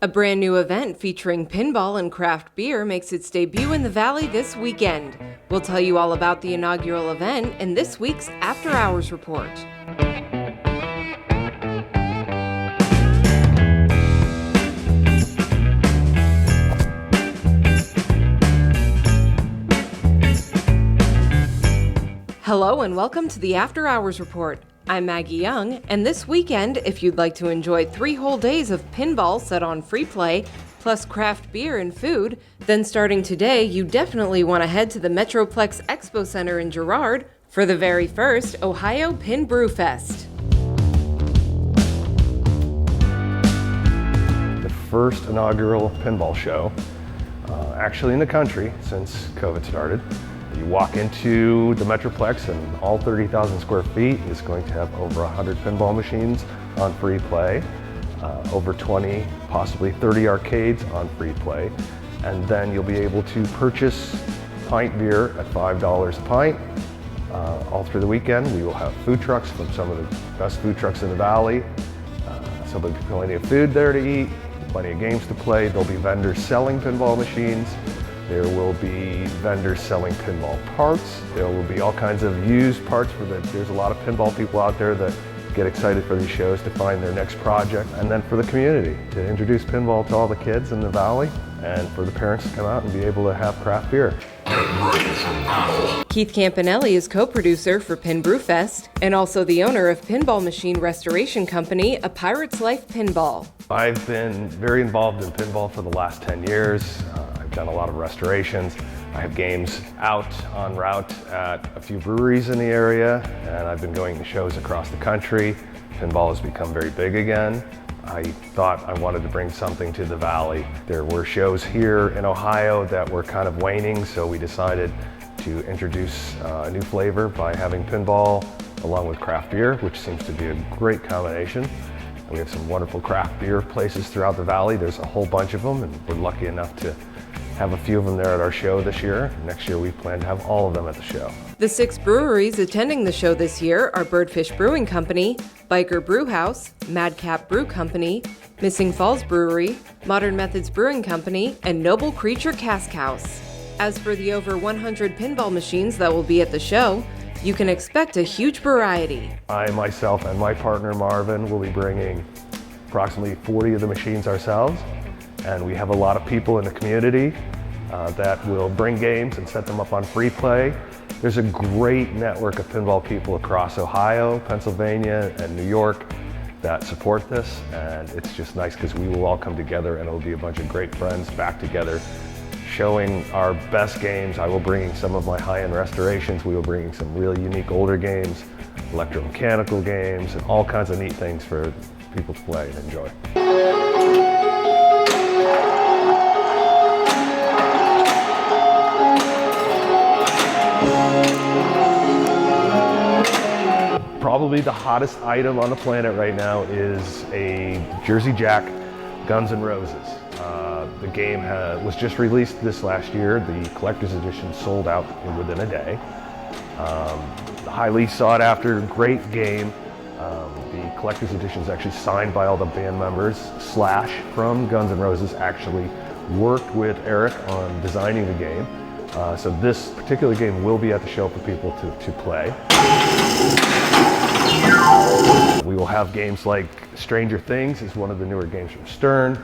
A brand new event featuring pinball and craft beer makes its debut in the Valley this weekend. We'll tell you all about the inaugural event in this week's After Hours Report. Hello and welcome to the After Hours Report. I'm Maggie Young, and this weekend, if you'd like to enjoy 3 whole days of pinball set on free play, plus craft beer and food, then starting today, you definitely want to head to the Metroplex Expo Center in Girard for the very first Ohio PinBrew Fest. The first inaugural pinball show, actually in the country since COVID started. You walk into the Metroplex and all 30,000 square feet is going to have over 100 pinball machines on free play, over 20, possibly 30 arcades on free play. And then you'll be able to purchase pint beer at $5 a pint. All through the weekend, we will have food trucks from some of the best food trucks in the Valley. So there'll be plenty of food there to eat, plenty of games to play. There'll be vendors selling pinball machines. There will be vendors selling pinball parts. There will be all kinds of used parts there's a lot of pinball people out there that get excited for these shows to find their next project. And then for the community, to introduce pinball to all the kids in the Valley and for the parents to come out and be able to have craft beer. Keith Campanelli is co-producer for PinBrew Fest and also the owner of pinball machine restoration company, A Pirate's Life Pinball. I've been very involved in pinball for the last 10 years. I've done a lot of restorations. I have games out en route at a few breweries in the area, and I've been going to shows across the country. Pinball has become very big again. I thought I wanted to bring something to the Valley. There were shows here in Ohio that were kind of waning, so we decided to introduce a new flavor by having pinball along with craft beer, which seems to be a great combination. We have some wonderful craft beer places throughout the Valley. There's a whole bunch of them, and we're lucky enough to have a few of them there at our show this year. Next year we plan to have all of them at the show. The 6 breweries attending the show this year are Birdfish Brewing Company, Biker Brew House, Madcap Brew Company, Missing Falls Brewery, Modern Methods Brewing Company, and Noble Creature Cask House. As for the over 100 pinball machines that will be at the show, you can expect a huge variety. I, myself, and my partner Marvin will be bringing approximately 40 of the machines ourselves. And we have a lot of people in the community that will bring games and set them up on free play. There's a great network of pinball people across Ohio, Pennsylvania, and New York that support this. And it's just nice because we will all come together and it'll be a bunch of great friends back together showing our best games. I will bring some of my high-end restorations. We will bring some really unique older games, electromechanical games, and all kinds of neat things for people to play and enjoy. Probably the hottest item on the planet right now is a Jersey Jack Guns N' Roses. The game was just released this last year. The collector's edition sold out within a day. Highly sought after, great game. The collector's edition is actually signed by all the band members. Slash from Guns N' Roses actually worked with Eric on designing the game. So this particular game will be at the show for people to play. We will have games like Stranger Things is one of the newer games from Stern.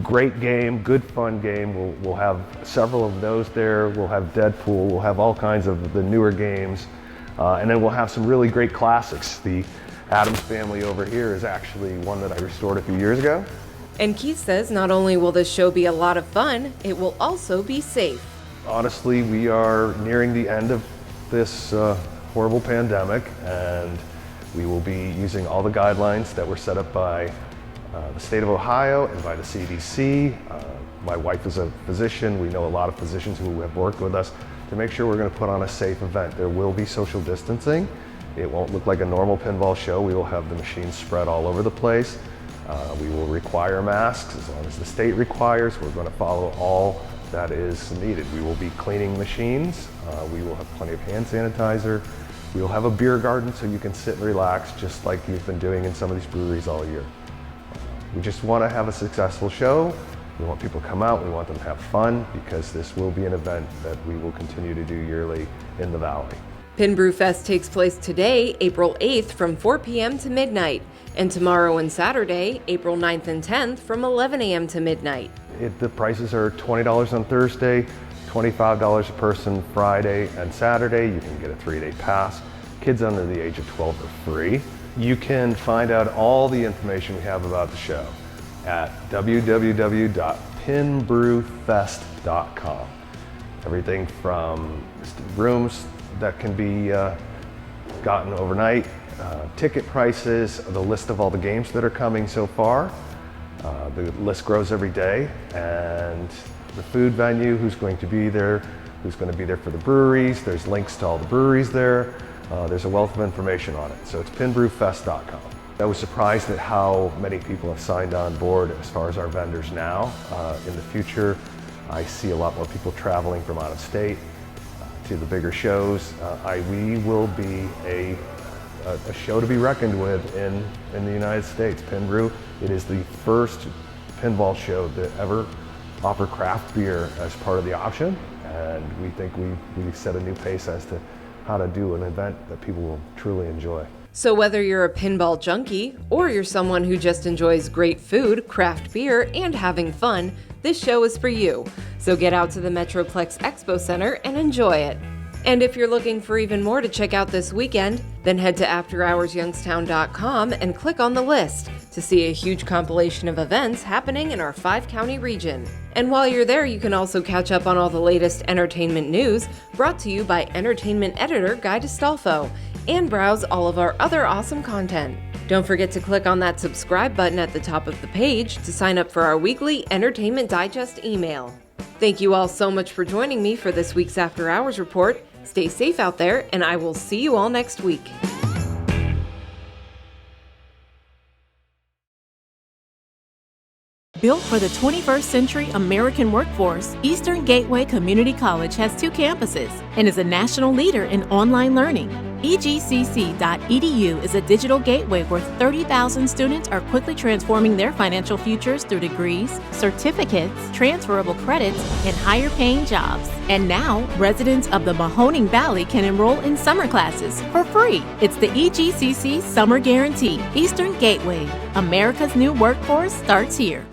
Great game, good fun game. We'll have several of those there. We'll have Deadpool. We'll have all kinds of the newer games. And then we'll have some really great classics. The Addams Family over here is actually one that I restored a few years ago. And Keith says not only will this show be a lot of fun, it will also be safe. Honestly, we are nearing the end of this horrible pandemic, and we will be using all the guidelines that were set up by the state of Ohio and by the CDC. My wife is a physician. We know a lot of physicians who have worked with us to make sure we're going to put on a safe event. There will be social distancing. It won't look like a normal pinball show. We will have the machines spread all over the place. We will require masks as long as the state requires. We're going to follow all that is needed. We will be cleaning machines. We will have plenty of hand sanitizer. We will have a beer garden so you can sit and relax just like you've been doing in some of these breweries all year. We just want to have a successful show. We want people to come out, we want them to have fun, because this will be an event that we will continue to do yearly in the Valley. PinBrew Fest takes place today, April 8th from 4 p.m. to midnight, and tomorrow and Saturday, April 9th and 10th from 11 a.m. to midnight. The prices are $20 on Thursday, $25 a person Friday and Saturday. You can get a 3-day pass. Kids under the age of 12 are free. You can find out all the information we have about the show at www.pinbrewfest.com. Everything from rooms that can be gotten overnight, ticket prices, the list of all the games that are coming so far. The list grows every day, and the food venue, who's going to be there for the breweries. There's links to all the breweries there. There's a wealth of information on it. So it's pinbrewfest.com. I was surprised at how many people have signed on board as far as our vendors now. In the future, I see a lot more people traveling from out of state to the bigger shows. We will be a show to be reckoned with in the United States. PinBrew, it is the first pinball show that ever offer craft beer as part of the option, and we think we set a new pace as to how to do an event that people will truly enjoy. So whether you're a pinball junkie or you're someone who just enjoys great food, craft beer, and having fun, this show is for you. So get out to the Metroplex Expo Center and enjoy it. And if you're looking for even more to check out this weekend, then head to afterhoursyoungstown.com and click on the list to see a huge compilation of events happening in our 5-county region. And while you're there, you can also catch up on all the latest entertainment news brought to you by entertainment editor Guy DeStolfo, and browse all of our other awesome content. Don't forget to click on that subscribe button at the top of the page to sign up for our weekly Entertainment Digest email. Thank you all so much for joining me for this week's After Hours Report. Stay safe out there, and I will see you all next week. Built for the 21st century American workforce, Eastern Gateway Community College has 2 campuses and is a national leader in online learning. EGCC.edu is a digital gateway where 30,000 students are quickly transforming their financial futures through degrees, certificates, transferable credits, and higher-paying jobs. And now, residents of the Mahoning Valley can enroll in summer classes for free. It's the EGCC Summer Guarantee. Eastern Gateway. America's new workforce starts here.